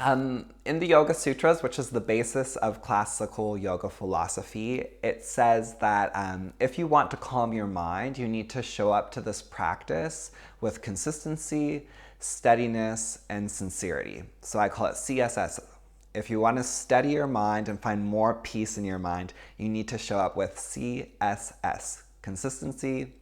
In the Yoga Sutras, which is the basis of classical yoga philosophy, it says that if you want to calm your mind, you need to show up to this practice with consistency, steadiness, and sincerity. So I call it CSS. If you want to steady your mind and find more peace in your mind, you need to show up with CSS: consistency,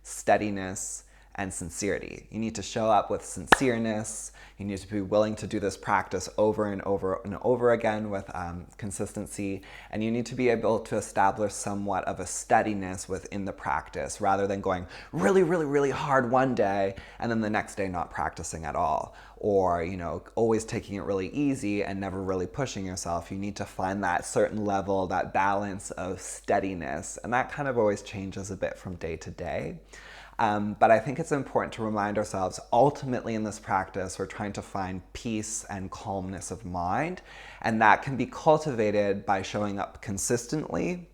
steadiness, and sincerity. You need to show up with sincereness. You need to be willing to do this practice over and over and over again with consistency. And you need to be able to establish somewhat of a steadiness within the practice rather than going really, really, really hard one day and then the next day not practicing at all. Or, always taking it really easy and never really pushing yourself. You need to find that certain level, that balance of steadiness. And that kind of always changes a bit from day to day. But I think it's important to remind ourselves, ultimately in this practice, we're trying to find peace and calmness of mind. And that can be cultivated by showing up consistently,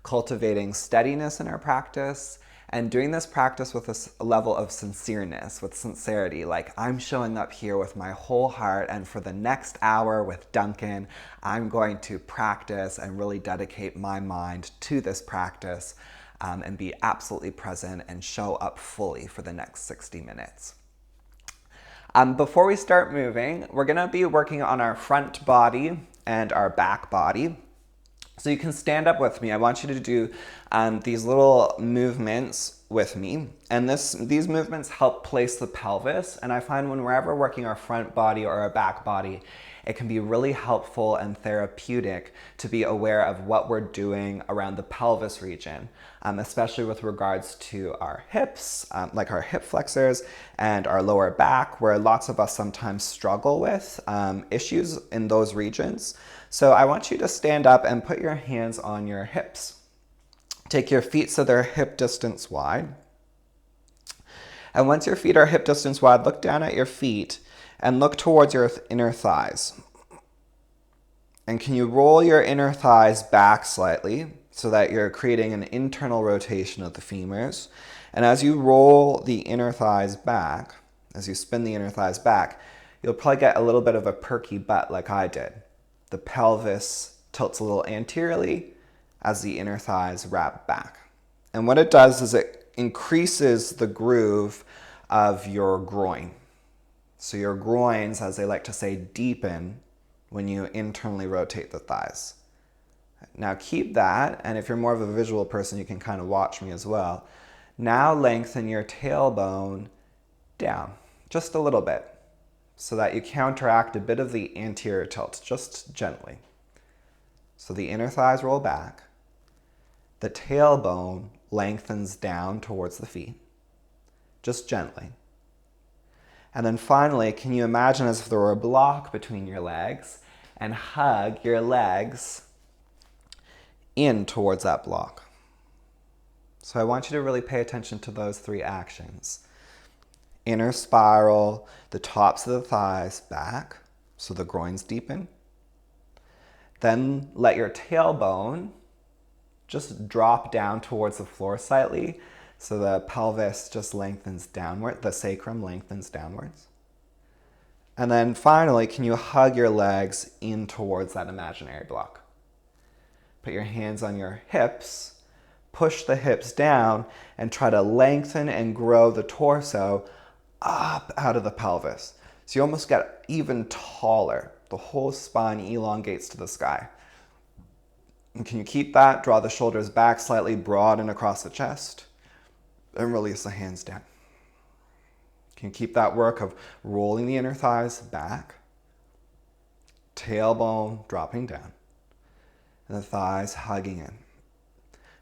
cultivating steadiness in our practice, and doing this practice with a level of sincereness, with sincerity. Like, I'm showing up here with my whole heart, and for the next hour with Duncan, I'm going to practice and really dedicate my mind to this practice. And be absolutely present and show up fully for the next 60 minutes. Before we start moving, we're gonna be working on our front body and our back body. So you can stand up with me. I want you to do these little movements with me. And these movements help place the pelvis. And I find when we're ever working our front body or our back body, it can be really helpful and therapeutic to be aware of what we're doing around the pelvis region, especially with regards to our hips, like our hip flexors and our lower back, where lots of us sometimes struggle with issues in those regions. So I want you to stand up and put your hands on your hips. Take your feet so they're hip distance wide. And once your feet are hip distance wide, look down at your feet and look towards your inner thighs. And can you roll your inner thighs back slightly so that you're creating an internal rotation of the femurs? And as you roll the inner thighs back, as you spin the inner thighs back, you'll probably get a little bit of a perky butt like I did. The pelvis tilts a little anteriorly as the inner thighs wrap back. And what it does is it increases the groove of your groin. So your groins, as they like to say, deepen when you internally rotate the thighs. Now keep that, and if you're more of a visual person, you can kind of watch me as well. Now lengthen your tailbone down, just a little bit, so that you counteract a bit of the anterior tilt, just gently. So the inner thighs roll back, the tailbone lengthens down towards the feet, just gently. And then finally, can you imagine as if there were a block between your legs and hug your legs in towards that block? So I want you to really pay attention to those three actions. Inner spiral, the tops of the thighs back, so the groins deepen. Then let your tailbone just drop down towards the floor slightly, so the pelvis just lengthens downward, the sacrum lengthens downwards. And then finally, can you hug your legs in towards that imaginary block? Put your hands on your hips, push the hips down, and try to lengthen and grow the torso up out of the pelvis. So you almost get even taller. The whole spine elongates to the sky. And can you keep that? Draw the shoulders back slightly, broaden across the chest. And release the hands down. Can you keep that work of rolling the inner thighs back, tailbone dropping down, and the thighs hugging in,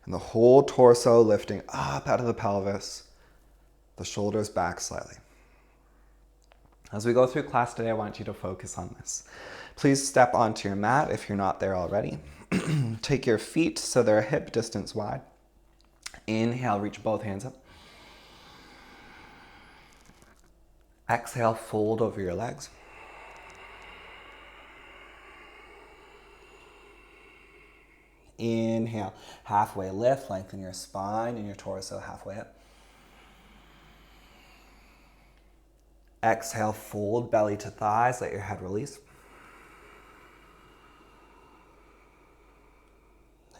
and the whole torso lifting up out of the pelvis, the shoulders back slightly. As we go through class today, I want you to focus on this. Please step onto your mat if you're not there already. Take your feet so they're hip distance wide. Inhale, reach both hands up. Exhale, fold over your legs. Inhale, halfway lift, lengthen your spine and your torso halfway up. Exhale, fold belly to thighs, let your head release.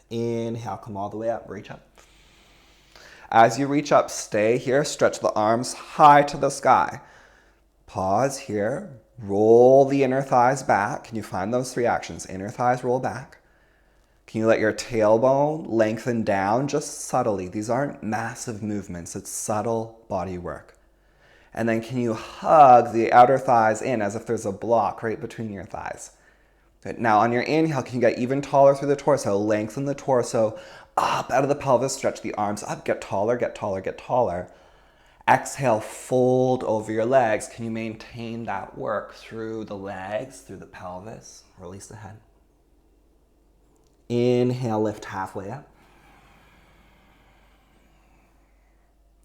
Inhale, come all the way up, reach up. As you reach up, stay here, stretch the arms high to the sky. Pause here, roll the inner thighs back. Can you find those three actions? Inner thighs roll back. Can you let your tailbone lengthen down just subtly? These aren't massive movements, it's subtle body work. And then can you hug the outer thighs in as if there's a block right between your thighs? Good. Now on your inhale, can you get even taller through the torso? Lengthen the torso up out of the pelvis, stretch the arms up, get taller, get taller, get taller. Exhale, fold over your legs. Can you maintain that work through the legs, through the pelvis? Release the head. Inhale, lift halfway up.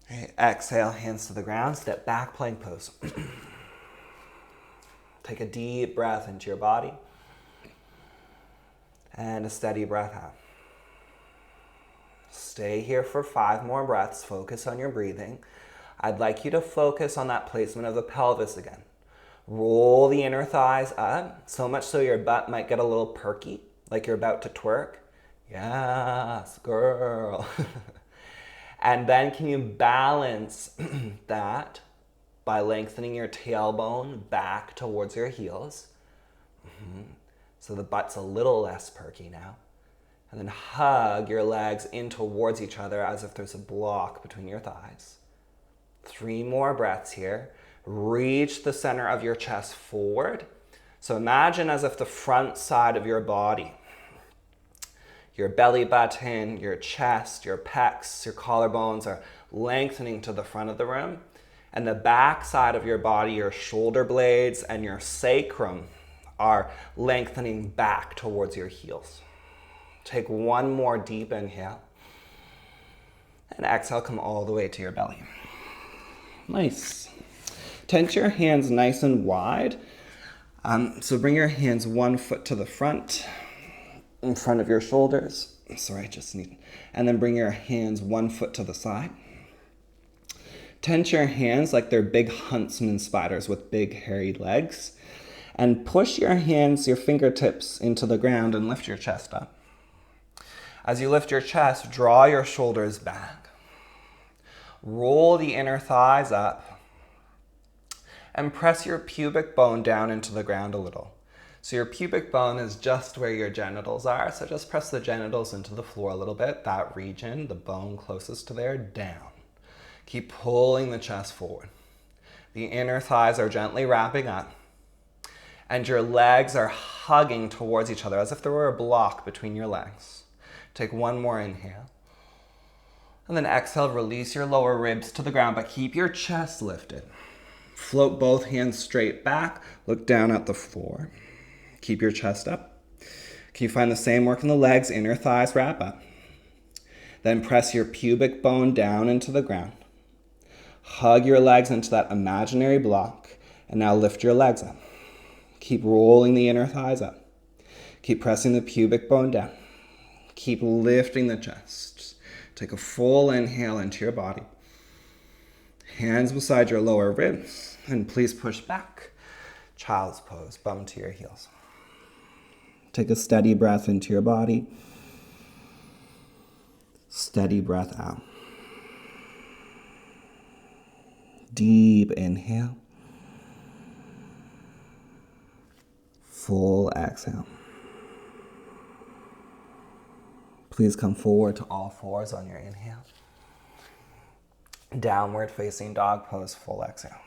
Okay, exhale, hands to the ground, step back, plank pose. Take a deep breath into your body. And a steady breath out. Stay here for 5 more breaths. Focus on your breathing. I'd like you to focus on that placement of the pelvis again. Roll the inner thighs up, so much so your butt might get a little perky, like you're about to twerk. Yes, girl. And then can you balance that by lengthening your tailbone back towards your heels? So the butt's a little less perky now. And then hug your legs in towards each other as if there's a block between your thighs. 3 more breaths here. Reach the center of your chest forward. So imagine as if the front side of your body, your belly button, your chest, your pecs, your collarbones are lengthening to the front of the room. And the back side of your body, your shoulder blades and your sacrum are lengthening back towards your heels. Take 1 more deep inhale. And exhale, come all the way to your belly. Nice. Tense your hands nice and wide. So bring your hands 1 foot to the front, in front of your shoulders. And then bring your hands 1 foot to the side. Tense your hands like they're big huntsman spiders with big hairy legs. And push your hands, your fingertips into the ground and lift your chest up. As you lift your chest, draw your shoulders back. Roll the inner thighs up. And press your pubic bone down into the ground a little. So your pubic bone is just where your genitals are. So just press the genitals into the floor a little bit. That region, the bone closest to there, down. Keep pulling the chest forward. The inner thighs are gently wrapping up. And your legs are hugging towards each other as if there were a block between your legs. Take 1 more inhale. And then exhale, release your lower ribs to the ground, but keep your chest lifted. Float both hands straight back. Look down at the floor. Keep your chest up. Can you find the same work in the legs? Inner thighs wrap up. Then press your pubic bone down into the ground. Hug your legs into that imaginary block. And now lift your legs up. Keep rolling the inner thighs up. Keep pressing the pubic bone down. Keep lifting the chest. Take a full inhale into your body. Hands beside your lower ribs. And please push back. Child's pose, bum to your heels. Take a steady breath into your body. Steady breath out. Deep inhale. Full exhale. Please come forward to all fours on your inhale. Downward facing dog pose, full exhale.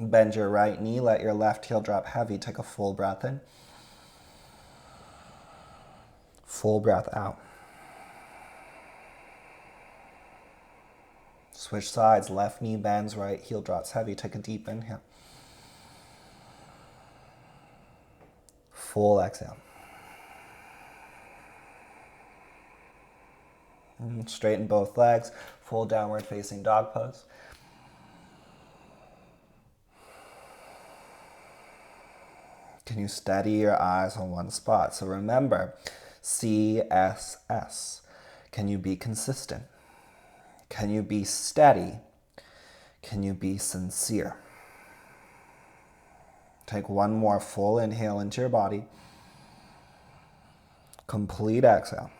Bend your right knee, let your left heel drop heavy. Take a full breath in. Full breath out. Switch sides, left knee bends, right heel drops heavy. Take a deep inhale. Full exhale. And straighten both legs, full downward facing dog pose. Can you steady your eyes on one spot? So remember, CSS. Can you be consistent? Can you be steady? Can you be sincere? Take 1 more full inhale into your body. Complete exhale.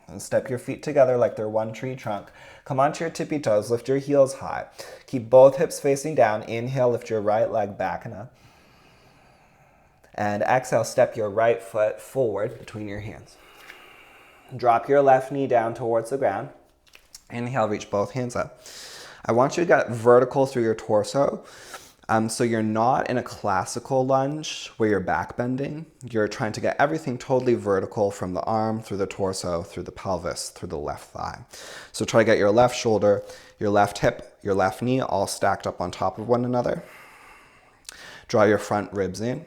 And step your feet together like they're one tree trunk. Come onto your tippy toes, lift your heels high. Keep both hips facing down. Inhale, lift your right leg back and up. And exhale, step your right foot forward between your hands. Drop your left knee down towards the ground. Inhale, reach both hands up. I want you to get vertical through your torso. So you're not in a classical lunge where you're back bending. You're trying to get everything totally vertical from the arm, through the torso, through the pelvis, through the left thigh. So try to get your left shoulder, your left hip, your left knee all stacked up on top of one another. Draw your front ribs in.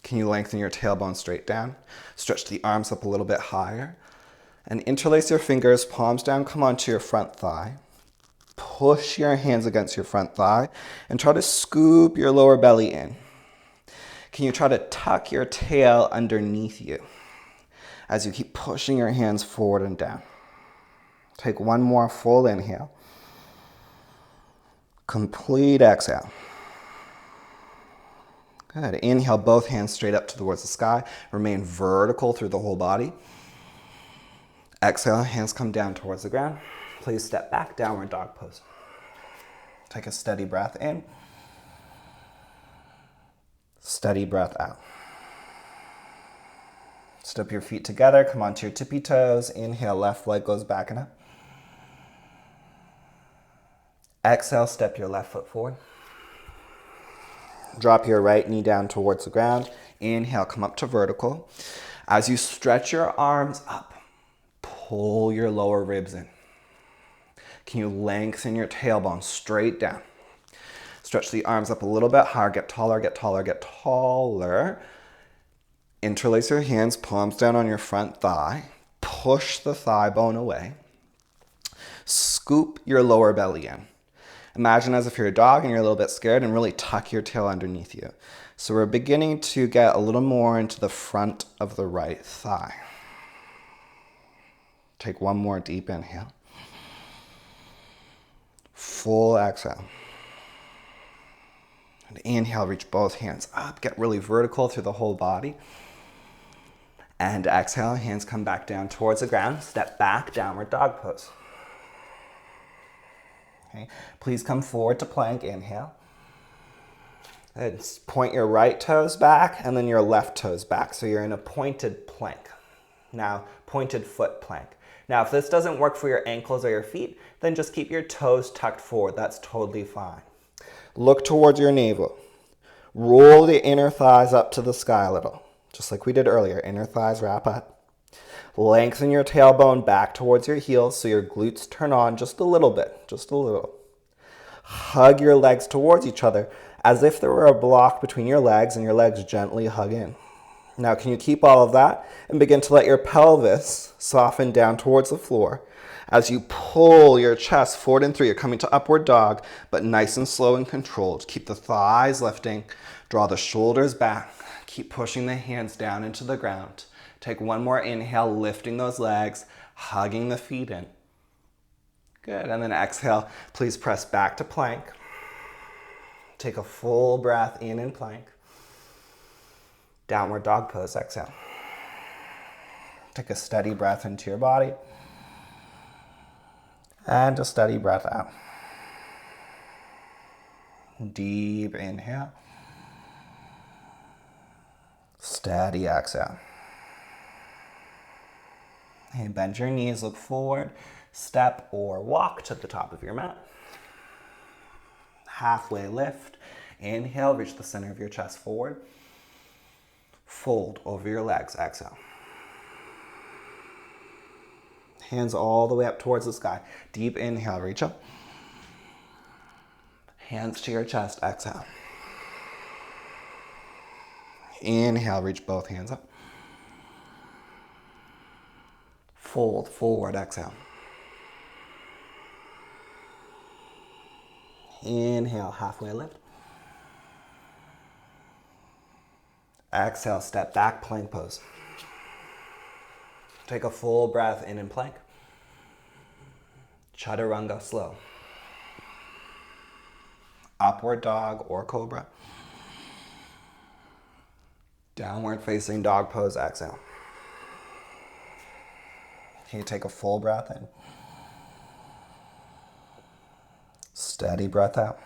Can you lengthen your tailbone straight down? Stretch the arms up a little bit higher. And interlace your fingers, palms down, come onto your front thigh. Push your hands against your front thigh and try to scoop your lower belly in. Can you try to tuck your tail underneath you as you keep pushing your hands forward and down? Take one more full inhale. Complete exhale. Good. Inhale, both hands straight up towards the sky. Remain vertical through the whole body. Exhale, hands come down towards the ground. Please step back, downward dog pose. Take a steady breath in. Steady breath out. Step your feet together, come onto your tippy toes. Inhale, left leg goes back and up. Exhale, step your left foot forward. Drop your right knee down towards the ground. Inhale, come up to vertical. As you stretch your arms up, pull your lower ribs in. Can you lengthen your tailbone straight down? Stretch the arms up a little bit higher. Get taller, get taller, get taller. Interlace your hands, palms down on your front thigh. Push the thigh bone away. Scoop your lower belly in. Imagine as if you're a dog and you're a little bit scared, and really tuck your tail underneath you. So we're beginning to get a little more into the front of the right thigh. Take one more deep inhale. Full exhale. And inhale, reach both hands up. Get really vertical through the whole body. And exhale, hands come back down towards the ground. Step back, downward dog pose. Okay. Please come forward to plank. Inhale. And point your right toes back and then your left toes back. So you're in a pointed plank. Now, pointed foot plank. Now, if this doesn't work for your ankles or your feet, then just keep your toes tucked forward. That's totally fine. Look towards your navel. Roll the inner thighs up to the sky a little, just like we did earlier. Inner thighs wrap up. Lengthen your tailbone back towards your heels so your glutes turn on just a little bit, just a little. Hug your legs towards each other as if there were a block between your legs, and your legs gently hug in. Now, can you keep all of that and begin to let your pelvis soften down towards the floor as you pull your chest forward and through. You're coming to upward dog, but nice and slow and controlled. Keep the thighs lifting, draw the shoulders back, keep pushing the hands down into the ground. Take one more inhale, lifting those legs, hugging the feet in. Good, and then exhale, please press back to plank. Take a full breath in plank. Downward dog pose, exhale. Take a steady breath into your body. And a steady breath out. Deep inhale. Steady exhale. Okay, bend your knees, look forward, step or walk to the top of your mat. Halfway lift. Inhale, reach the center of your chest forward. Fold over your legs, exhale. Hands all the way up towards the sky. Deep inhale, reach up. Hands to your chest, exhale. Inhale, reach both hands up. Fold forward, exhale. Inhale, halfway lift. Exhale, step back, plank pose. Take a full breath in plank. Chaturanga, slow. Upward dog or cobra. Downward facing dog pose, exhale. Can you take a full breath in? Steady breath out.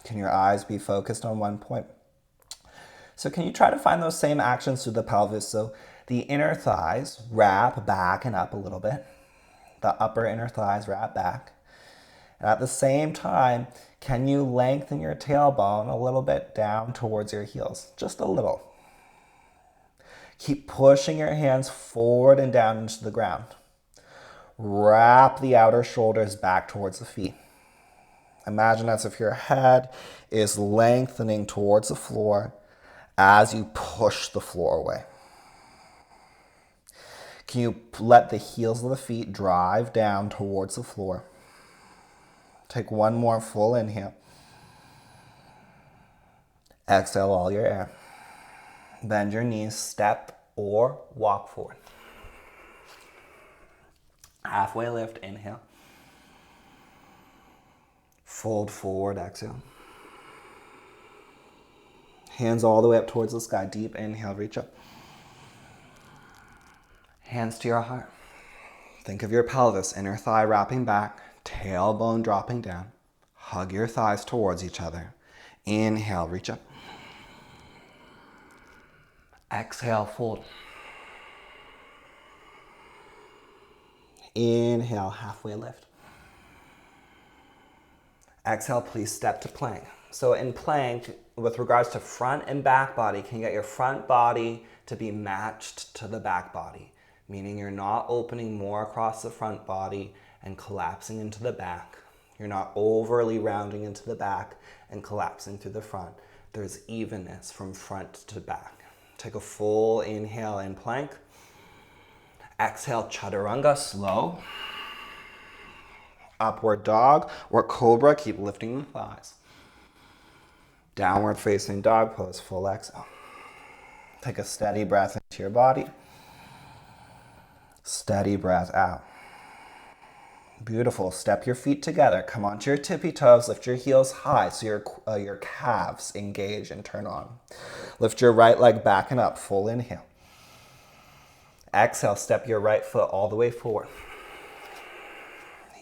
Can your eyes be focused on one point? So can you try to find those same actions through the pelvis? So the inner thighs wrap back and up a little bit. The upper inner thighs wrap back. And at the same time, can you lengthen your tailbone a little bit down towards your heels? Just a little. Keep pushing your hands forward and down into the ground. Wrap the outer shoulders back towards the feet. Imagine as if your head is lengthening towards the floor as you push the floor away. Can you let the heels of the feet drive down towards the floor? Take one more full inhale. Exhale all your air. Bend your knees, step or walk forward. Halfway lift, inhale. Fold forward, exhale. Hands all the way up towards the sky. Deep inhale, reach up. Hands to your heart. Think of your pelvis, inner thigh wrapping back, tailbone dropping down. Hug your thighs towards each other. Inhale, reach up. Exhale, fold. Inhale, halfway lift. Exhale, please step to plank. So in plank, with regards to front and back body, can you get your front body to be matched to the back body? Meaning you're not opening more across the front body and collapsing into the back. You're not overly rounding into the back and collapsing through the front. There's evenness from front to back. Take a full inhale in plank. Exhale, chaturanga, slow. Upward dog or cobra, keep lifting the thighs. Downward facing dog pose, full exhale. Take a steady breath into your body. Steady breath out. Beautiful. Step your feet together. Come onto your tippy toes. Lift your heels high so your calves engage and turn on. Lift your right leg back and up. Full inhale. Exhale. Step your right foot all the way forward.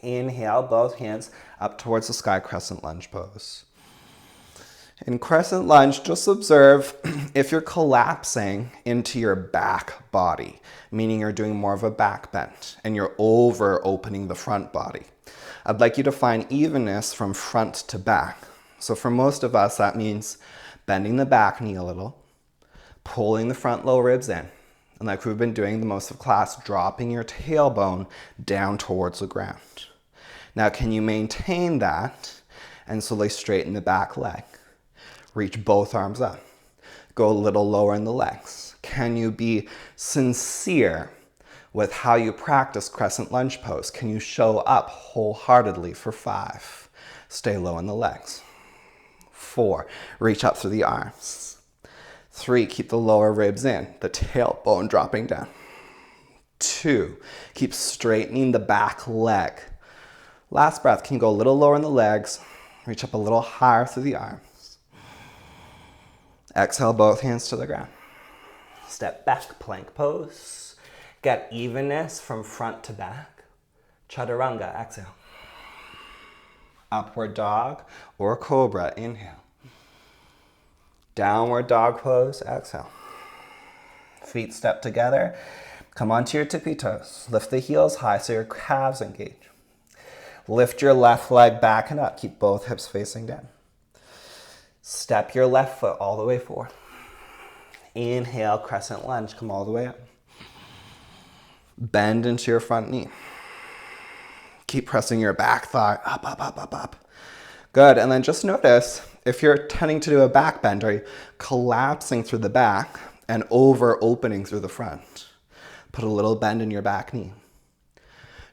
Inhale, both hands up towards the sky, crescent lunge pose. In crescent lunge, just observe if you're collapsing into your back body, meaning you're doing more of a back bend and you're over opening the front body. I'd like you to find evenness from front to back. So for most of us, that means bending the back knee a little, pulling the front low ribs in, and like we've been doing the most of class, dropping your tailbone down towards the ground. Now, can you maintain that and slowly straighten the back leg? Reach both arms up. Go a little lower in the legs. Can you be sincere with how you practice crescent lunge pose? Can you show up wholeheartedly for 5? Stay low in the legs. 4, reach up through the arms. 3, keep the lower ribs in, the tailbone dropping down. 2, keep straightening the back leg. Last breath, can you go a little lower in the legs, reach up a little higher through the arms. Exhale, both hands to the ground. Step back, plank pose. Get evenness from front to back. Chaturanga, exhale. Upward dog or cobra, inhale. Downward dog pose, exhale. Feet step together. Come onto your tippy toes. Lift the heels high so your calves engage. Lift your left leg back and up. Keep both hips facing down. Step your left foot all the way forward. Inhale, crescent lunge. Come all the way up. Bend into your front knee. Keep pressing your back thigh up, up, up, up, up. Good. And then just notice if you're tending to do a back bend, are you collapsing through the back and over opening through the front? Put a little bend in your back knee.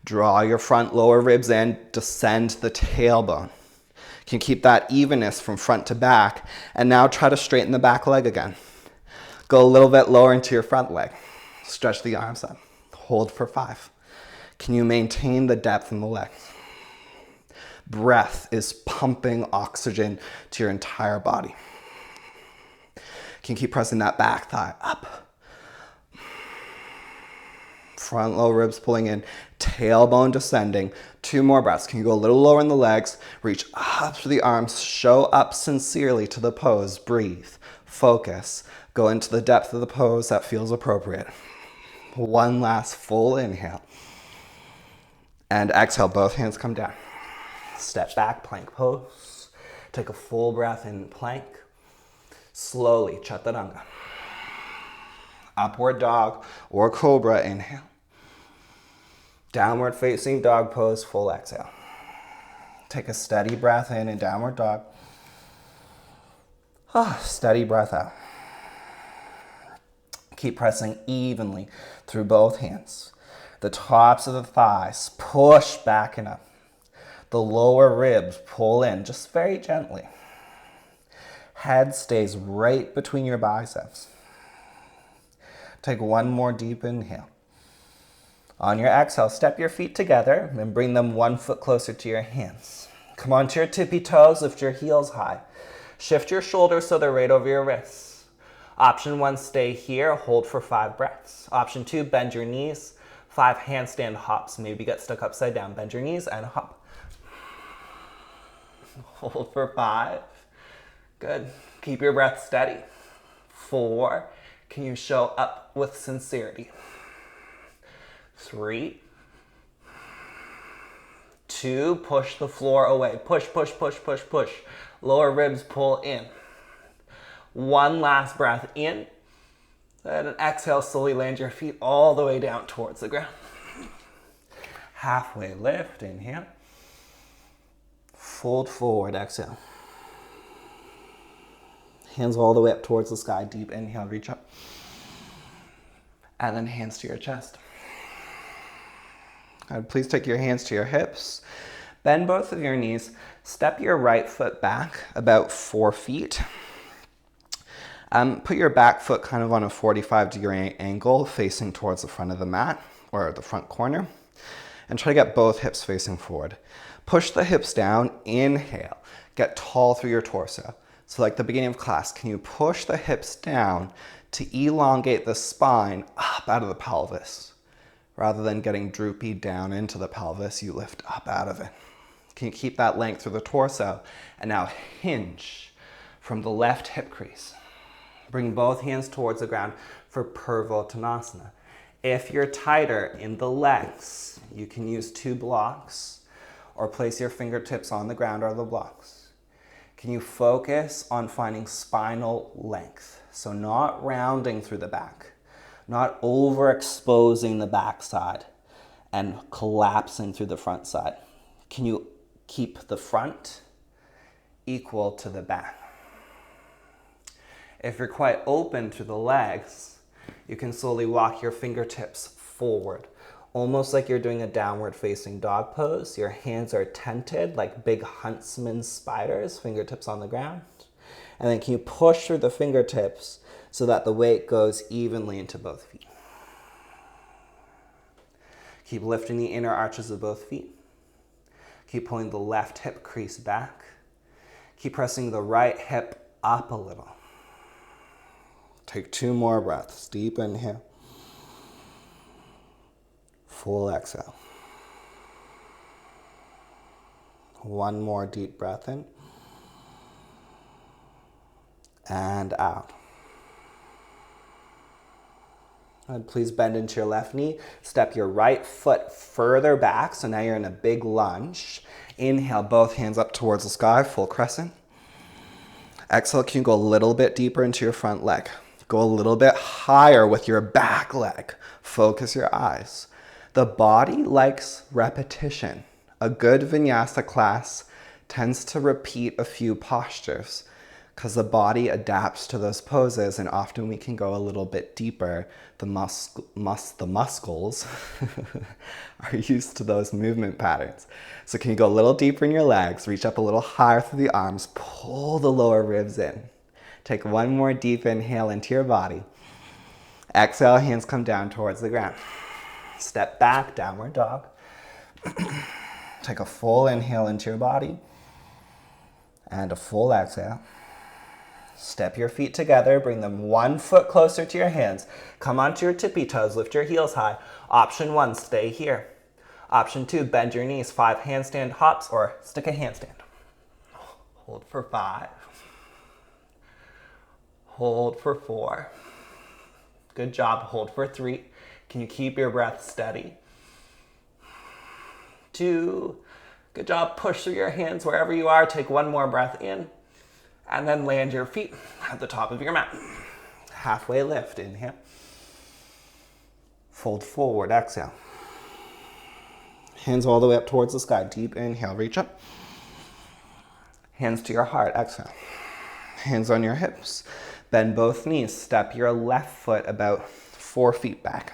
Draw your front lower ribs in, descend the tailbone. You can keep that evenness from front to back, and now try to straighten the back leg again. Go a little bit lower into your front leg. Stretch the arms up. Hold for 5. Can you maintain the depth in the legs? Breath is pumping oxygen to your entire body. Can you keep pressing that back thigh up? Front lower ribs pulling in, tailbone descending. 2 more breaths. Can you go a little lower in the legs? Reach up through the arms. Show up sincerely to the pose. Breathe. Focus. Go into the depth of the pose that feels appropriate. One last full inhale. And exhale, both hands come down. Step back, plank pose. Take a full breath in plank. Slowly, chaturanga. Upward dog or cobra, inhale. Downward facing dog pose, full exhale. Take a steady breath in downward dog. Steady breath out. Keep pressing evenly through both hands. The tops of the thighs push back and up. The lower ribs pull in just very gently. Head stays right between your biceps. Take one more deep inhale. On your exhale, step your feet together and bring them 1 foot closer to your hands. Come onto your tippy toes, lift your heels high. Shift your shoulders so they're right over your wrists. Option 1, stay here, hold for 5 breaths. Option 2, bend your knees. 5 handstand hops, maybe get stuck upside down. Bend your knees and hop. Hold for 5. Good. Keep your breath steady. 4. Can you show up with sincerity? 3. 2. Push the floor away. Push, push, push, push, push. Lower ribs pull in. 1 last breath in. And an exhale, slowly land your feet all the way down towards the ground. Halfway lift, inhale. Fold forward, exhale. Hands all the way up towards the sky, deep inhale, reach up. And then hands to your chest. Please take your hands to your hips. Bend both of your knees. Step your right foot back about 4 feet. Put your back foot kind of on a 45-degree angle facing towards the front of the mat or the front corner. And try to get both hips facing forward. Push the hips down, inhale. Get tall through your torso. So like the beginning of class, can you push the hips down to elongate the spine up out of the pelvis? Rather than getting droopy down into the pelvis, you lift up out of it. Can you keep that length through the torso? And now hinge from the left hip crease. Bring both hands towards the ground for Purvottanasana. If you're tighter in the legs, you can use 2 blocks or place your fingertips on the ground or the blocks. Can you focus on finding spinal length? So not rounding through the back, not overexposing the back side and collapsing through the front side. Can you keep the front equal to the back? If you're quite open to the legs, you can slowly walk your fingertips forward, almost like you're doing a downward facing dog pose. Your hands are tented like big huntsman spiders, fingertips on the ground. And then can you push through the fingertips so that the weight goes evenly into both feet. Keep lifting the inner arches of both feet. Keep pulling the left hip crease back. Keep pressing the right hip up a little. Take 2 more breaths. Deep inhale. Full exhale. 1 more deep breath in. And out. And please bend into your left knee. Step your right foot further back. So now you're in a big lunge. Inhale, both hands up towards the sky, full crescent. Exhale, can you go a little bit deeper into your front leg? Go a little bit higher with your back leg. Focus your eyes. The body likes repetition. A good Vinyasa class tends to repeat a few postures because the body adapts to those poses, and often we can go a little bit deeper. The muscles are used to those movement patterns. So can you go a little deeper in your legs, reach up a little higher through the arms, pull the lower ribs in. Take 1 more deep inhale into your body. Exhale, hands come down towards the ground. Step back, downward dog. Take a full inhale into your body and a full exhale. Step your feet together, bring them 1 foot closer to your hands. Come onto your tippy toes, lift your heels high. Option 1, stay here. Option 2, bend your knees, 5 handstand hops or stick a handstand. Hold for 5. Hold for 4. Good job, hold for 3. Can you keep your breath steady? 2. Good job, push through your hands wherever you are. Take 1 more breath in. And then land your feet at the top of your mat. Halfway lift, inhale. Fold forward, exhale. Hands all the way up towards the sky. Deep inhale, reach up. Hands to your heart, exhale. Hands on your hips. Bend both knees. Step your left foot about 4 feet back.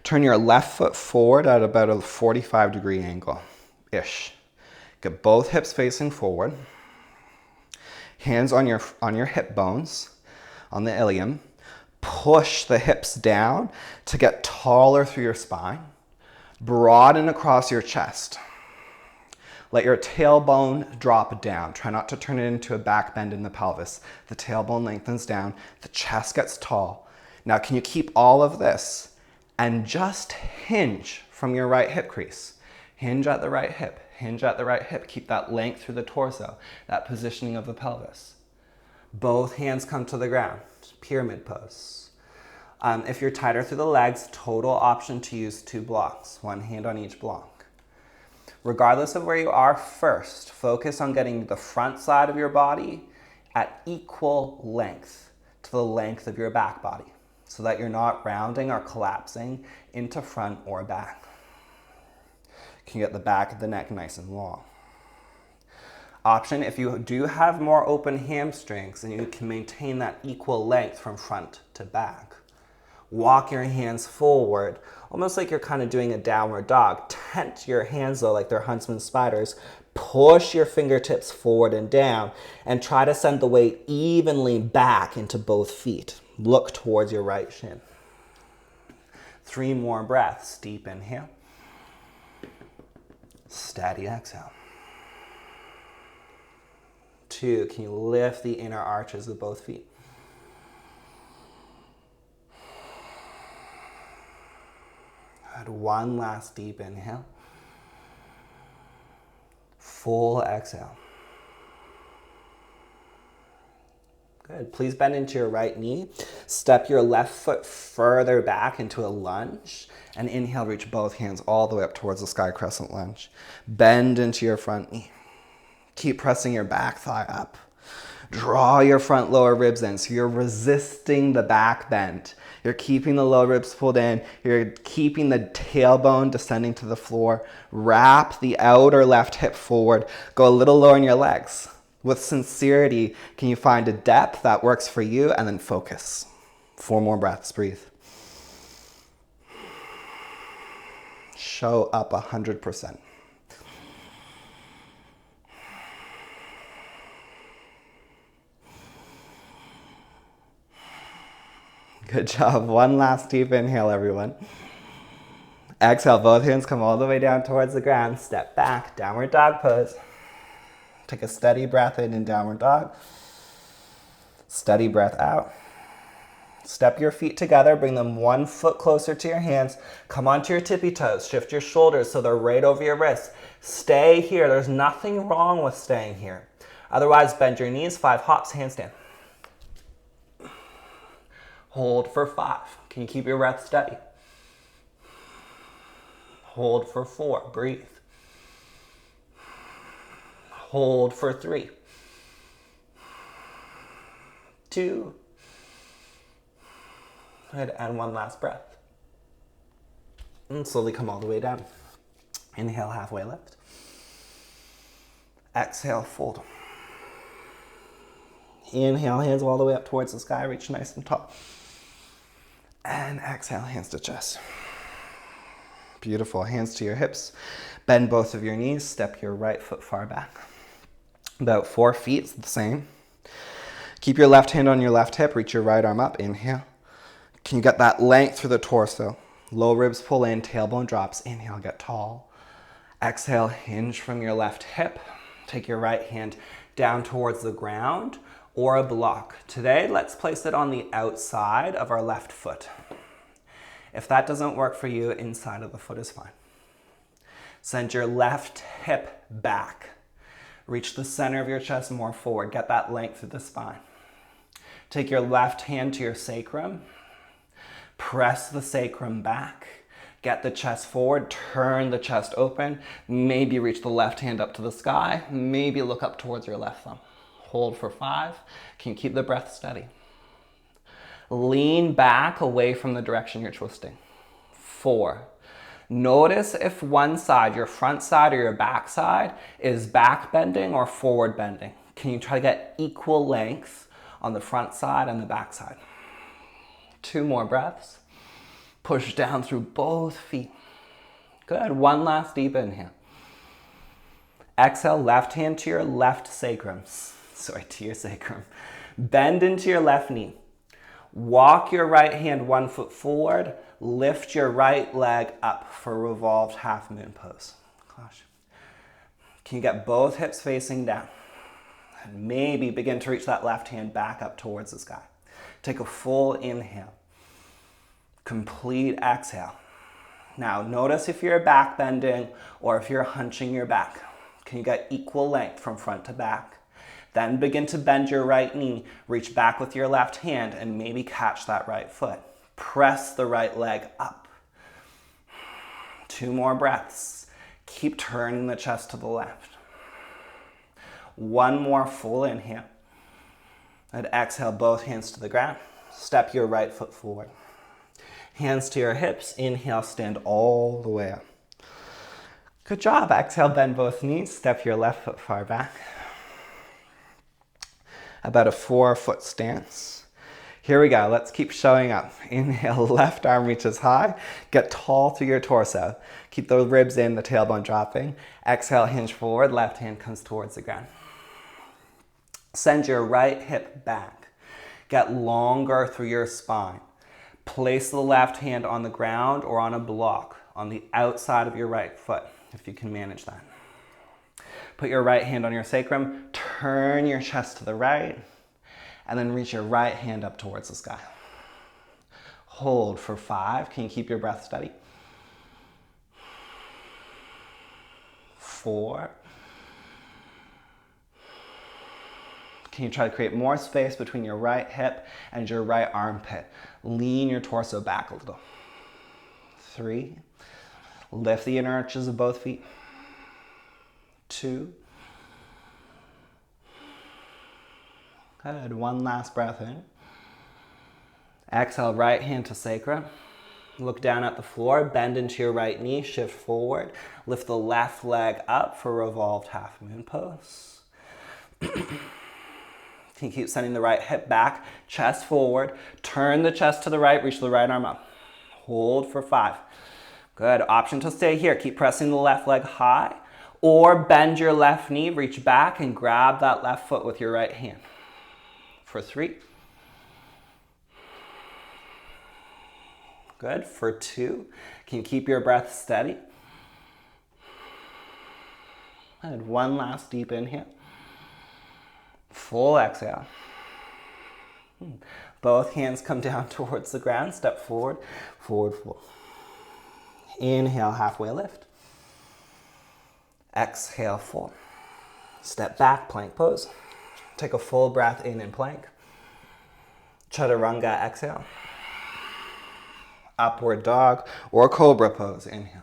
Turn your left foot forward at about a 45-degree angle-ish. Get both hips facing forward. Hands on your hip bones, on the ilium. Push the hips down to get taller through your spine. Broaden across your chest. Let your tailbone drop down. Try not to turn it into a back bend in the pelvis. The tailbone lengthens down. The chest gets tall. Now, can you keep all of this and just hinge from your right hip crease? Hinge at the right hip. Hinge at the right hip. Keep that length through the torso, that positioning of the pelvis. Both hands come to the ground. Pyramid pose. If you're tighter through the legs, total option to use 2 blocks. 1 hand on each block. Regardless of where you are, first, focus on getting the front side of your body at equal length to the length of your back body, so that you're not rounding or collapsing into front or back. Can you get the back of the neck nice and long? Option, if you do have more open hamstrings and you can maintain that equal length from front to back, walk your hands forward, almost like you're kind of doing a downward dog. Tent your hands though like they're huntsman spiders. Push your fingertips forward and down and try to send the weight evenly back into both feet. Look towards your right shin. 3 more breaths. Deep inhale. Steady exhale. 2, can you lift the inner arches of both feet? Good. 1 last deep inhale. Full exhale. Good. Please bend into your right knee. Step your left foot further back into a lunge. And inhale, reach both hands all the way up towards the sky, crescent lunge. Bend into your front knee. Keep pressing your back thigh up. Draw your front lower ribs in, so you're resisting the back bend. You're keeping the lower ribs pulled in. You're keeping the tailbone descending to the floor. Wrap the outer left hip forward. Go a little lower in your legs. With sincerity, can you find a depth that works for you, and then focus. 4 more breaths, breathe. Show up 100%. Good job. 1 last deep inhale, everyone. Exhale, both hands come all the way down towards the ground. Step back, downward dog pose. Take a steady breath in downward dog. Steady breath out. Step your feet together, bring them 1 foot closer to your hands. Come onto your tippy toes. Shift your shoulders so they're right over your wrists. Stay here. There's nothing wrong with staying here. Otherwise, bend your knees, 5 hops, handstand. Hold for 5. Can you keep your breath steady? Hold for 4. Breathe. Hold for 3. 2. Good, and 1 last breath. And slowly come all the way down. Inhale, halfway lift. Exhale, fold. Inhale, hands all the way up towards the sky, reach nice and tall. And exhale, hands to chest. Beautiful, hands to your hips. Bend both of your knees, step your right foot far back. About 4 feet, it's the same. Keep your left hand on your left hip, reach your right arm up, inhale. Can you get that length through the torso? Low ribs pull in, tailbone drops, inhale, get tall. Exhale, hinge from your left hip. Take your right hand down towards the ground, or a block. Today, let's place it on the outside of our left foot. If that doesn't work for you, inside of the foot is fine. Send your left hip back. Reach the center of your chest more forward. Get that length through the spine. Take your left hand to your sacrum. Press the sacrum back. Get the chest forward. Turn the chest open. Maybe reach the left hand up to the sky. Maybe look up towards your left thumb. Hold for 5. Can you keep the breath steady? Lean back away from the direction you're twisting. 4. Notice if one side, your front side or your back side, is back bending or forward bending. Can you try to get equal length on the front side and the back side? 2 more breaths. Push down through both feet. Good. One last deep inhale. Exhale, left hand to your left sacrum. To your sacrum. Bend into your left knee. Walk your right hand 1 foot forward. Lift your right leg up for revolved half moon pose. Gosh. Can you get both hips facing down? And maybe begin to reach that left hand back up towards the sky. Take a full inhale. Complete exhale. Now notice if you're back bending or if you're hunching your back. Can you get equal length from front to back? Then begin to bend your right knee, reach back with your left hand, and maybe catch that right foot. Press the right leg up. 2 more breaths. Keep turning the chest to the left. 1 more full inhale. And exhale, both hands to the ground. Step your right foot forward. Hands to your hips. Inhale, stand all the way up. Good job. Exhale, bend both knees. Step your left foot far back. About a 4-foot stance. Here we go. Let's keep showing up. Inhale, left arm reaches high. Get tall through your torso. Keep those ribs in, the tailbone dropping. Exhale, hinge forward. Left hand comes towards the ground. Send your right hip back. Get longer through your spine. Place the left hand on the ground or on a block on the outside of your right foot, if you can manage that. Put your right hand on your sacrum, turn your chest to the right, and then reach your right hand up towards the sky. Hold for 5. Can you keep your breath steady? 4. Can you try to create more space between your right hip and your right armpit? Lean your torso back a little. 3. Lift the inner arches of both feet. 2. Good. 1 last breath in. Exhale, right hand to sacrum. Look down at the floor, bend into your right knee, shift forward. Lift the left leg up for revolved half moon pose. Can you keep sending the right hip back, chest forward. Turn the chest to the right, reach the right arm up. Hold for 5. Good. Option to stay here. Keep pressing the left leg high. Or bend your left knee, reach back and grab that left foot with your right hand. For 3. Good. For 2. Can you keep your breath steady? And 1 last deep inhale. Full exhale. Both hands come down towards the ground. Step forward, forward, forward. Inhale, halfway lift. Exhale, fold. Step back, plank pose. Take a full breath in plank. Chaturanga, exhale. Upward dog or cobra pose, inhale.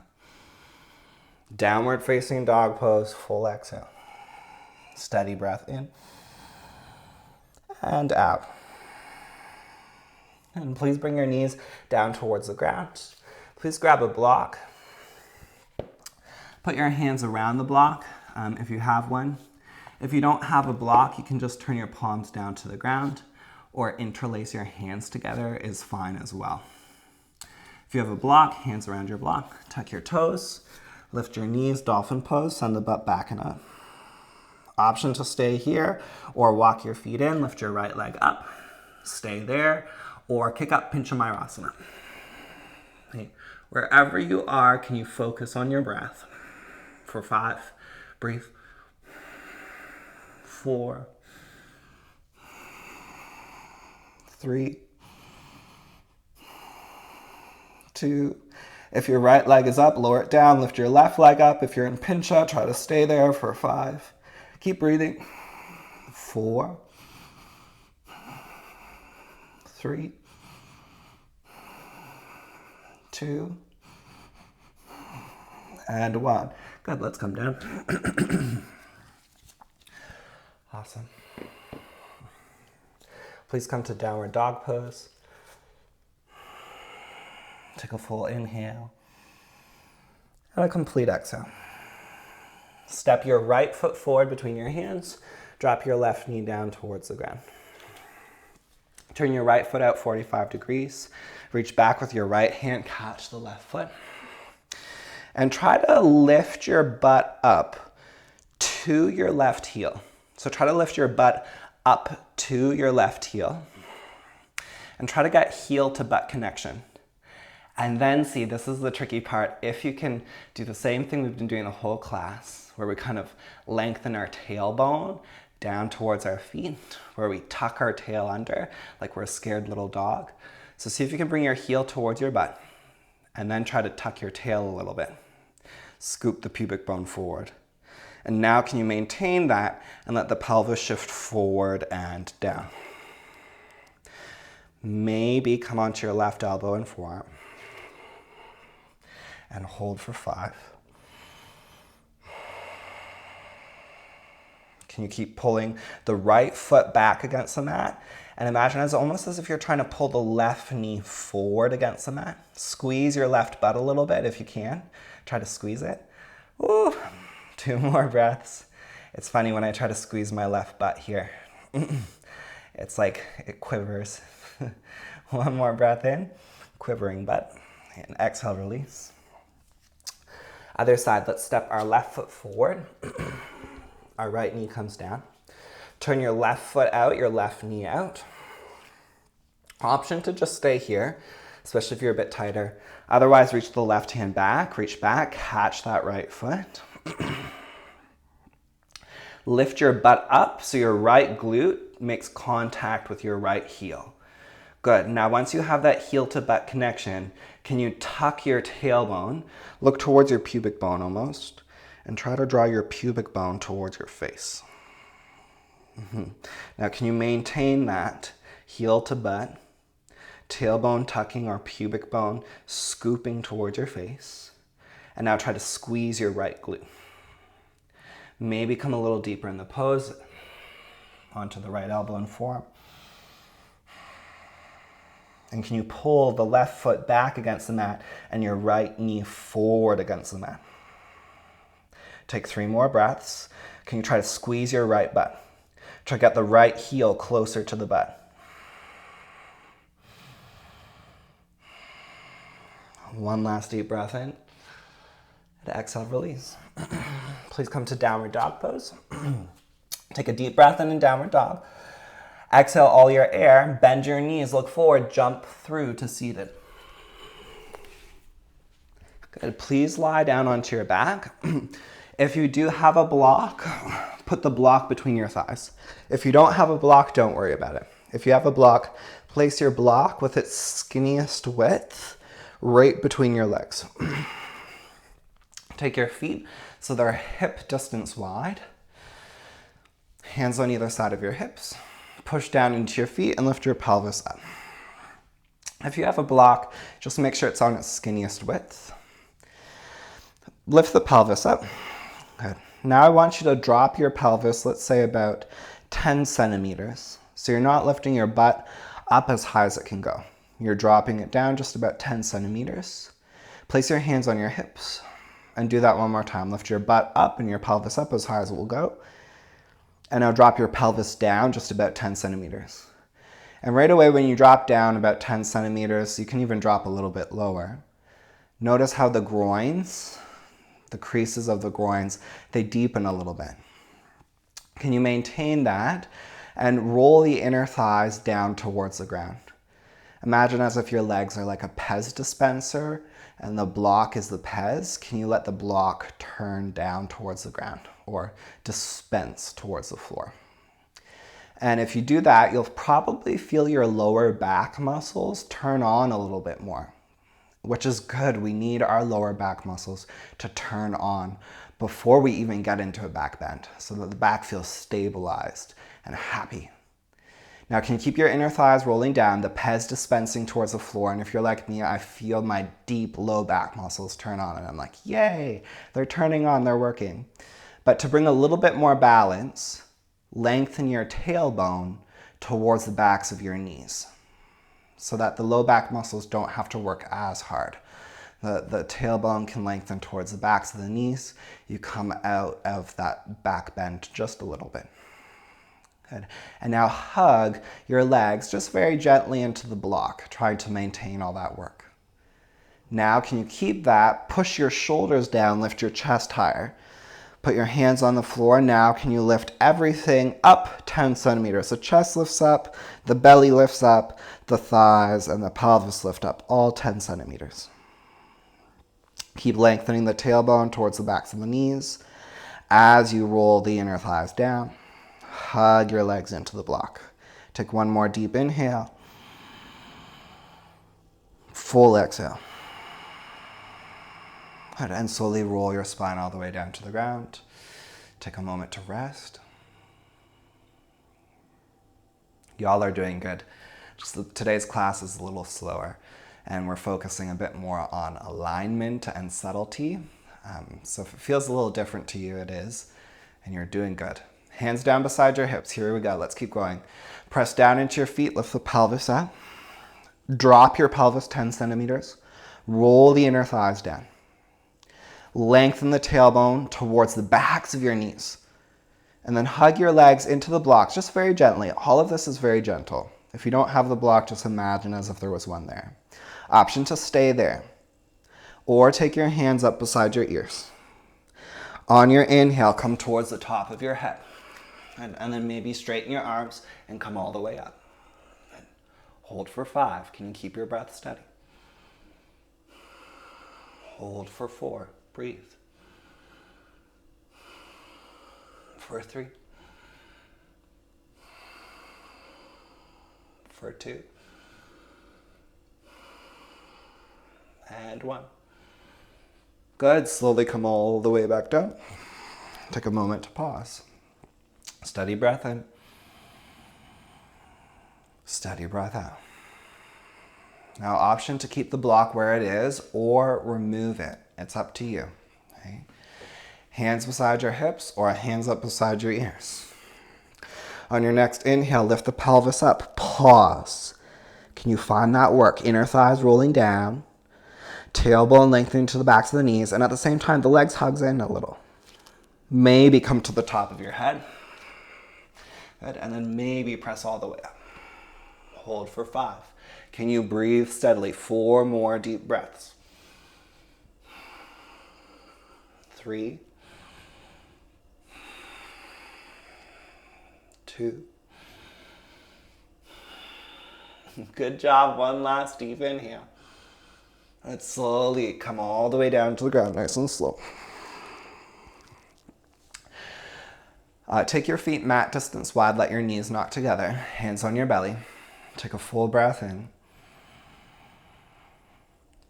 Downward facing dog pose, full exhale. Steady breath in and out. And please bring your knees down towards the ground. Please grab a block. Put your hands around the block if you have one. If you don't have a block, you can just turn your palms down to the ground or interlace your hands together is fine as well. If you have a block, hands around your block, tuck your toes, lift your knees, dolphin pose, send the butt back and up. Option to stay here or walk your feet in, lift your right leg up, stay there, or kick up Pinchamayurasana. Okay. Wherever you are, can you focus on your breath? For 5, breathe. 4, 3, 2. If your right leg is up, lower it down. Lift your left leg up. If you're in pincha, try to stay there for 5. Keep breathing. 4, 3, 2, and 1. Good, let's come down. Awesome. Please come to downward dog pose. Take a full inhale and a complete exhale. Step your right foot forward between your hands. Drop your left knee down towards the ground. Turn your right foot out 45 degrees. Reach back with your right hand, catch the left foot. And try to lift your butt up to your left heel. So try to lift your butt up to your left heel. And try to get heel to butt connection. And then see, this is the tricky part, if you can do the same thing we've been doing the whole class, where we kind of lengthen our tailbone down towards our feet, where we tuck our tail under like we're a scared little dog. So see if you can bring your heel towards your butt and then try to tuck your tail a little bit. Scoop the pubic bone forward. And now can you maintain that and let the pelvis shift forward and down. Maybe come onto your left elbow and forearm. And hold for 5. Can you keep pulling the right foot back against the mat? And imagine it's almost as if you're trying to pull the left knee forward against the mat. Squeeze your left butt a little bit if you can. Try to squeeze it. Ooh, 2 more breaths. It's funny when I try to squeeze my left butt here. It's like it quivers. 1 more breath in, quivering butt. And exhale, release. Other side, let's step our left foot forward. Our right knee comes down. Turn your left foot out, your left knee out. Option to just stay here, especially if you're a bit tighter. Otherwise, reach the left hand back, reach back, catch that right foot. Lift your butt up so your right glute makes contact with your right heel. Good. Now, once you have that heel to butt connection, can you tuck your tailbone, look towards your pubic bone almost, and try to draw your pubic bone towards your face. Now, can you maintain that heel to butt, tailbone tucking or pubic bone scooping towards your face, and now try to squeeze your right glute. Maybe come a little deeper in the pose, onto the right elbow and forearm. And can you pull the left foot back against the mat and your right knee forward against the mat? Take 3 more breaths. Can you try to squeeze your right butt? Try to get the right heel closer to the butt. 1 last deep breath in. And exhale, release. Please come to downward dog pose. Take a deep breath in downward dog. Exhale all your air, bend your knees, look forward, jump through to seated. Good, please lie down onto your back. If you do have a block, put the block between your thighs. If you don't have a block, don't worry about it. If you have a block, place your block with its skinniest width right between your legs. Take your feet so they're hip distance wide. Hands on either side of your hips. Push down into your feet and lift your pelvis up. If you have a block, just make sure it's on its skinniest width. Lift the pelvis up. Good. Now I want you to drop your pelvis, let's say about 10 centimeters. So you're not lifting your butt up as high as it can go. You're dropping it down just about 10 centimeters. Place your hands on your hips and do that 1 more time. Lift your butt up and your pelvis up as high as it will go. And now drop your pelvis down just about 10 centimeters. And right away when you drop down about 10 centimeters, you can even drop a little bit lower. Notice how the groins, the creases of the groins, they deepen a little bit. Can you maintain that and roll the inner thighs down towards the ground? Imagine as if your legs are like a Pez dispenser and the block is the Pez. Can you let the block turn down towards the ground or dispense towards the floor? And if you do that, you'll probably feel your lower back muscles turn on a little bit more, which is good. We need our lower back muscles to turn on before we even get into a back bend so that the back feels stabilized and happy. Now, can you keep your inner thighs rolling down, the pes dispensing towards the floor? And if you're like me, I feel my deep low back muscles turn on and I'm like, yay, they're turning on, they're working. But to bring a little bit more balance, lengthen your tailbone towards the backs of your knees so that the low back muscles don't have to work as hard. The tailbone can lengthen towards the backs of the knees. You come out of that back bend just a little bit. Good. And now hug your legs just very gently into the block, trying to maintain all that work. Now, can you keep that? Push your shoulders down, lift your chest higher. Put your hands on the floor. Now, can you lift everything up 10 centimeters? The chest lifts up, the belly lifts up, the thighs and the pelvis lift up, all 10 centimeters. Keep lengthening the tailbone towards the backs of the knees as you roll the inner thighs down. Hug your legs into the block. Take one more deep inhale. Full exhale. Good. And slowly roll your spine all the way down to the ground. Take a moment to rest. Y'all are doing good. Just today's class is a little slower and we're focusing a bit more on alignment and subtlety. So if it feels a little different to you, it is, and you're doing good. Hands down beside your hips. Here we go. Let's keep going. Press down into your feet. Lift the pelvis up. Drop your pelvis 10 centimeters. Roll the inner thighs down. Lengthen the tailbone towards the backs of your knees. And then hug your legs into the blocks, just very gently. All of this is very gentle. If you don't have the block, just imagine as if there was one there. Option to stay there. Or take your hands up beside your ears. On your inhale, come towards the top of your head. And then maybe straighten your arms and come all the way up. And hold for 5. Can you keep your breath steady? Hold for 4. Breathe. For 3. For 2. And 1. Good. Slowly come all the way back down. Take a moment to pause. Steady breath in. Steady breath out. Now, option to keep the block where it is or remove it. It's up to you. Okay? Hands beside your hips or hands up beside your ears. On your next inhale, lift the pelvis up. Pause. Can you find that work? Inner thighs rolling down. Tailbone lengthening to the backs of the knees. And at the same time, the legs hugs in a little. Maybe come to the top of your head. Good. And then maybe press all the way up. Hold for 5. Can you breathe steadily? 4 more deep breaths. 3. 2. Good job. One last deep inhale. Let's slowly come all the way down to the ground, nice and slow. Take your feet mat distance wide, let your knees knock together, hands on your belly. Take a full breath in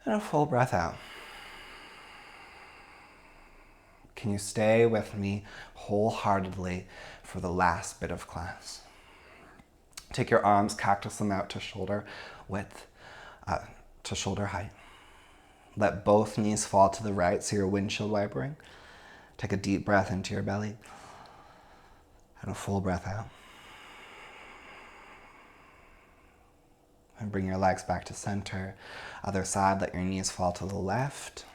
and a full breath out. Can you stay with me wholeheartedly for the last bit of class? Take your arms, cactus them out to shoulder width, to shoulder height. Let both knees fall to the right so you're windshield wipering. Take a deep breath into your belly and a full breath out. And bring your legs back to center. Other side, let your knees fall to the left.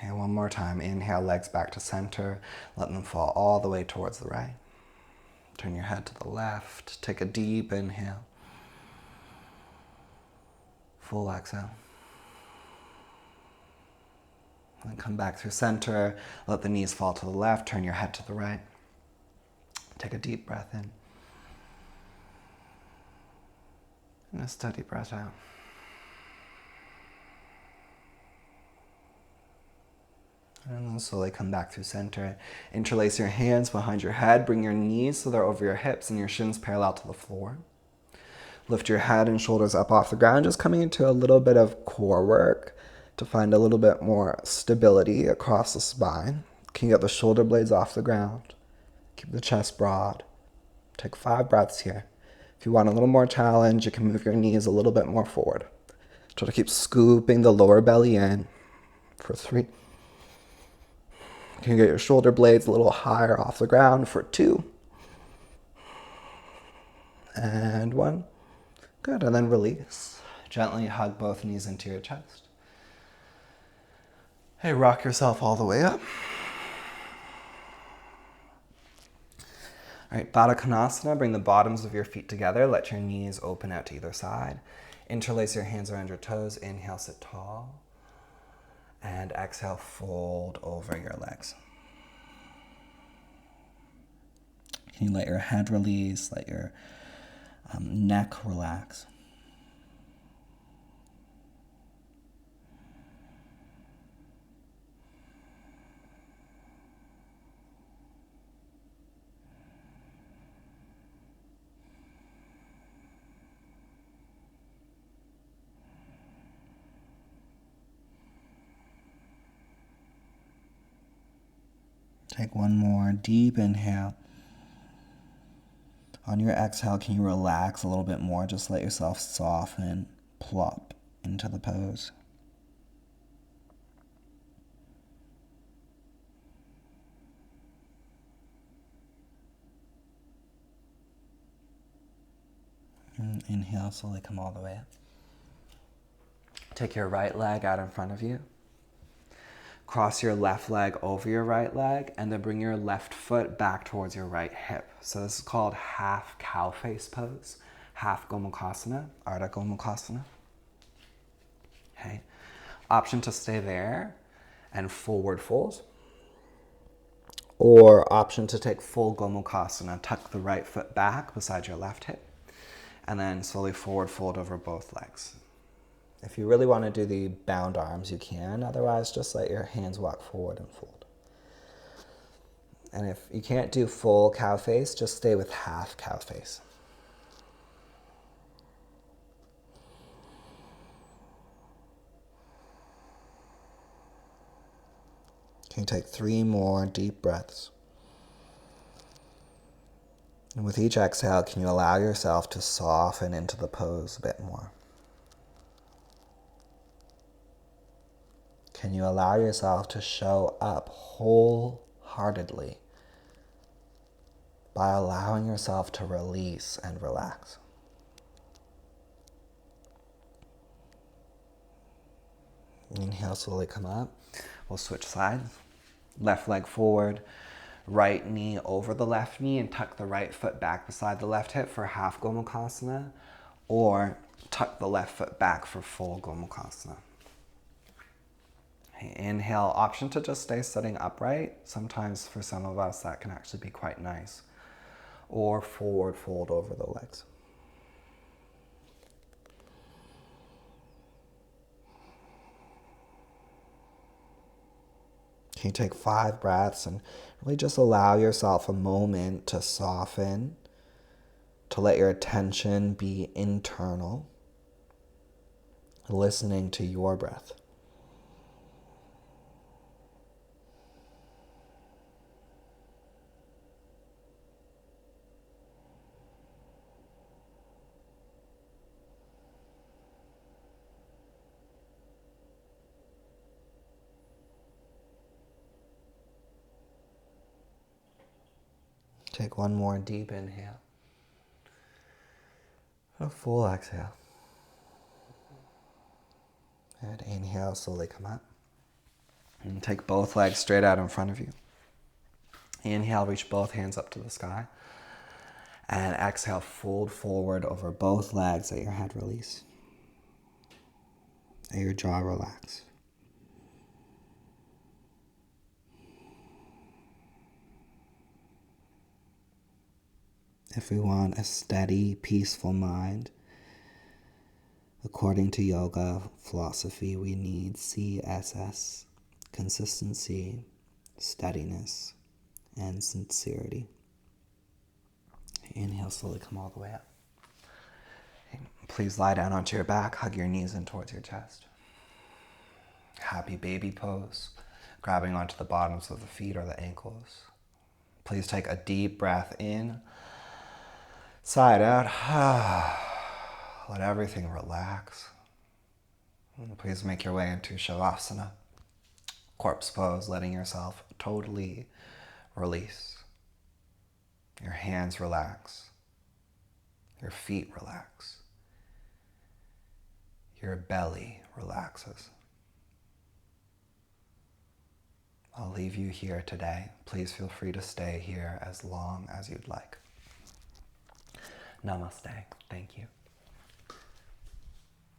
And one more time, inhale, legs back to center. Let them fall all the way towards the right. Turn your head to the left. Take a deep inhale. Full exhale. And then come back through center. Let the knees fall to the left. Turn your head to the right. Take a deep breath in. And a steady breath out. And then slowly come back through center. Interlace your hands behind your head. Bring your knees so they're over your hips and your shins parallel to the floor. Lift your head and shoulders up off the ground, just coming into a little bit of core work to find a little bit more stability across the spine. Can you get the shoulder blades off the ground? Keep the chest broad. Take 5 breaths here. If you want a little more challenge, you can move your knees a little bit more forward. Try to keep scooping the lower belly in for 3. Can you get your shoulder blades a little higher off the ground for 2? And 1. Good, and then release. Gently hug both knees into your chest. Hey, rock yourself all the way up. All right, Baddha Konasana, bring the bottoms of your feet together. Let your knees open out to either side. Interlace your hands around your toes. Inhale, sit tall. And exhale, fold over your legs. Can you let your head release, let your neck relax? Take one more deep inhale. On your exhale, can you relax a little bit more? Just let yourself soften, plop into the pose. And inhale, slowly come all the way up. Take your right leg out in front of you. Cross your left leg over your right leg, and then bring your left foot back towards your right hip. So this is called half cow face pose, half Gomukhasana, Ardha Gomukhasana. Okay. Option to stay there and forward fold. Or option to take full Gomukhasana, tuck the right foot back beside your left hip, and then slowly forward fold over both legs. If you really want to do the bound arms, you can. Otherwise, just let your hands walk forward and fold. And if you can't do full cow face, just stay with half cow face. Can you take 3 more deep breaths? And with each exhale, can you allow yourself to soften into the pose a bit more? Can you allow yourself to show up wholeheartedly by allowing yourself to release and relax? Inhale, slowly come up. We'll switch sides. Left leg forward, right knee over the left knee, and tuck the right foot back beside the left hip for half Gomukhasana, or tuck the left foot back for full Gomukhasana. Inhale, option to just stay sitting upright. Sometimes for some of us that can actually be quite nice. Or forward fold over the legs. Can you take 5 breaths and really just allow yourself a moment to soften, to let your attention be internal, listening to your breath. Take one more deep inhale. A full exhale. And inhale, slowly come up. And take both legs straight out in front of you. Inhale, reach both hands up to the sky. And exhale, fold forward over both legs, let your head release. Let your jaw relax. If we want a steady, peaceful mind, according to yoga philosophy, we need CSS, consistency, steadiness, and sincerity. Inhale, slowly come all the way up. Please lie down onto your back, hug your knees in towards your chest. Happy baby pose, grabbing onto the bottoms of the feet or the ankles. Please take a deep breath in, side out. Let everything relax. Please make your way into Shavasana, corpse pose, letting yourself totally release. Your hands relax. Your feet relax. Your belly relaxes. I'll leave you here today. Please feel free to stay here as long as you'd like. Namaste. Thank you.